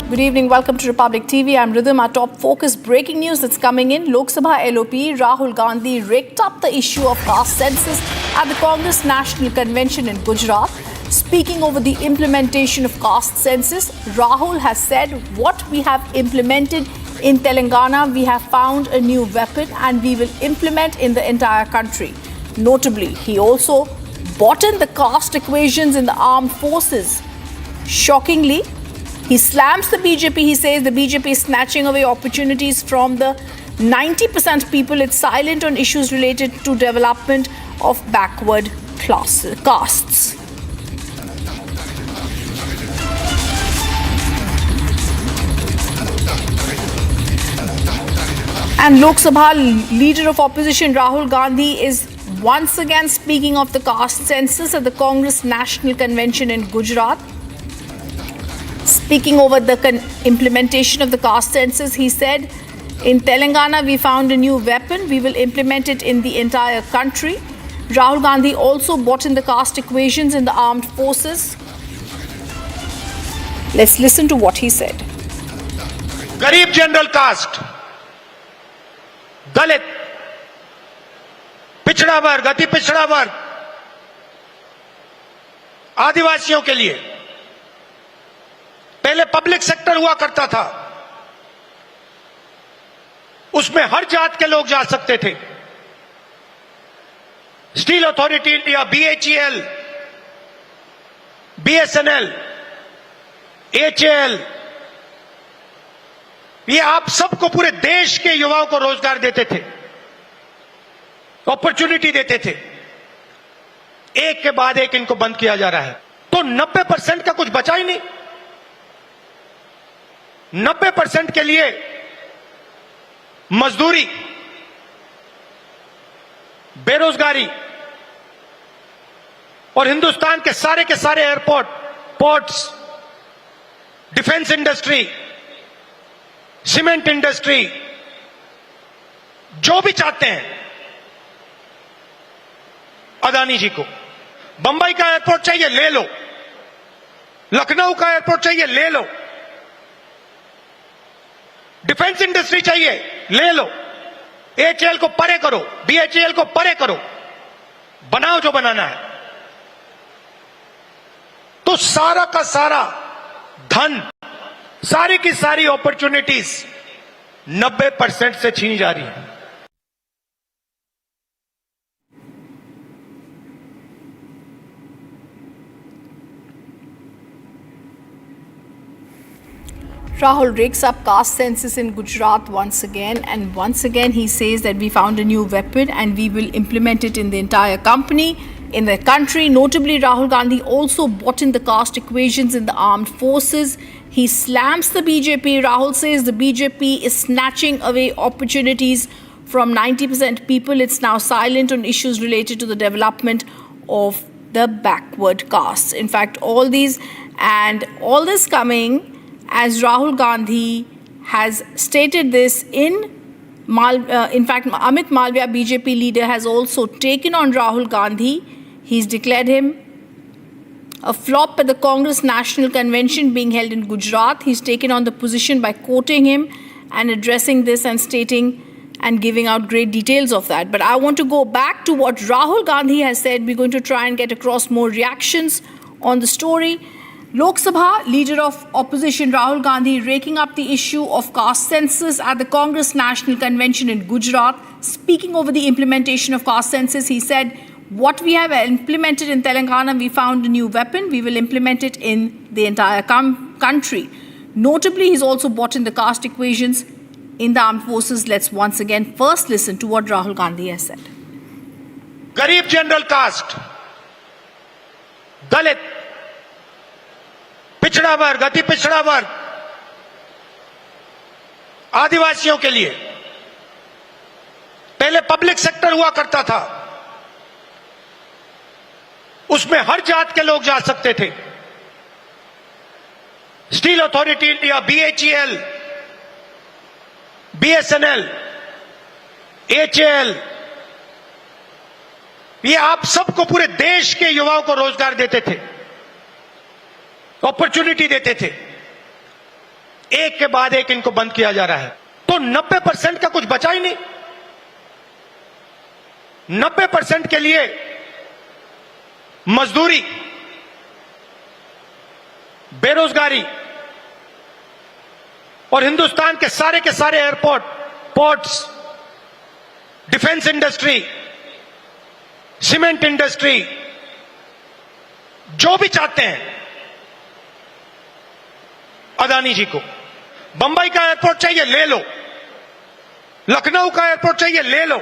Good evening. Welcome to Republic TV. I'm Rhythm. Our top focus breaking news that's coming in. Lok Sabha LOP Rahul Gandhi raked up the issue of caste census at the Congress National Convention in Gujarat. Speaking over the implementation of caste census, Rahul has said, what we have implemented in Telangana, we have found a new weapon and we will implement in the entire country. Notably, he also bottled the caste equations in the armed forces. Shockingly, he slams the BJP. He says the BJP is snatching away opportunities from the 90% people. It's silent on issues related to development of backward castes. And Lok Sabha leader of opposition Rahul Gandhi is once again speaking of the caste census at the Congress National Convention in Gujarat. Speaking over the implementation of the caste census, he said, in Telangana, we found a new weapon. We will implement it in the entire country. Rahul Gandhi also brought in the caste equations in the armed forces. Let's listen to what he said. गरीब general caste, दलित, पिछड़ा वर्ग, अति पिछड़ा वर्ग, आदिवासियों के लिए पहले पब्लिक सेक्टर हुआ करता था, उसमें हर जात के लोग जा सकते थे। Steel authority India, BHEL, BSNL, HAL, ये आप सबको, पूरे देश के युवाओं को रोजगार देते थे, अपॉर्चुनिटी देते थे। एक के बाद एक इनको बंद किया जा रहा है, तो 90% का कुछ बचा ही नहीं। 90% के लिए मजदूरी, बेरोजगारी और हिंदुस्तान के सारे airport, ports, defence industry, cement industry, जो भी चाहते हैं, अदानी जी को बंबई का एयरपोर्ट चाहिए, ले लो। लखनऊ का एयरपोर्ट चाहिए, ले लो। डिफेंस इंडस्ट्री चाहिए, ले लो। HAL को परे करो, BHEL को परे करो, बनाओ जो बनाना है। तो सारा का सारा धन, सारी की सारी अपॉर्चुनिटीज 90% से छीनी जा रही है। Rahul rakes up caste census in Gujarat once again, and once again he says that we found a new weapon and we will implement it in the entire country. Notably, Rahul Gandhi also brought in the caste equations in the armed forces. He slams the BJP. Rahul says the BJP is snatching away opportunities from 90% people. It's now silent on issues related to the development of the backward castes. In fact, all this coming as Rahul Gandhi has stated this in fact, Amit Malviya, BJP leader, has also taken on Rahul Gandhi. He's declared him a flop at the Congress National Convention being held in Gujarat. He's taken on the position by quoting him and addressing this and stating and giving out great details of that. But I want to go back to what Rahul Gandhi has said. We're going to try and get across more reactions on the story. Lok Sabha leader of opposition Rahul Gandhi raking up the issue of caste census at the Congress National Convention in Gujarat. Speaking over the implementation of caste census, he said, what we have implemented in Telangana, we found a new weapon. We will implement it in the entire country. Notably, he's also brought in the caste equations in the armed forces. Let's once again first listen to what Rahul Gandhi has said. गरीब general caste, दलित, पिछड़ा वर्ग, अति पिछड़ा वर्ग, आदिवासियों के लिए पहले पब्लिक सेक्टर हुआ करता था, उसमें हर जात के लोग जा सकते थे। Steel authority India, BHEL, BSNL, HAL, ये आप सबको, पूरे देश के युवाओं को रोजगार देते थे, अपॉर्चुनिटी देते थे। एक के बाद एक इनको बंद किया जा रहा है, तो 90% का कुछ बचा ही नहीं। 90% के लिए मजदूरी, बेरोजगारी और हिंदुस्तान के सारे airport, ports, defence industry, cement industry, जो भी चाहते हैं अदानी जी को। बंबई का एयरपोर्ट चाहिए ले लो, लखनऊ का एयरपोर्ट चाहिए ले लो,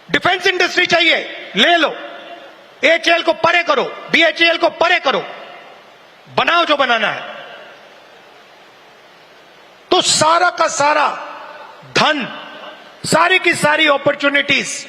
डिफेंस इंडस्ट्री चाहिए ले लो, एचएएल को परे करो, बीएचईएल को परे करो, बनाओ जो बनाना है। तो सारा का सारा धन, सारी की सारी अपॉर्चुनिटीज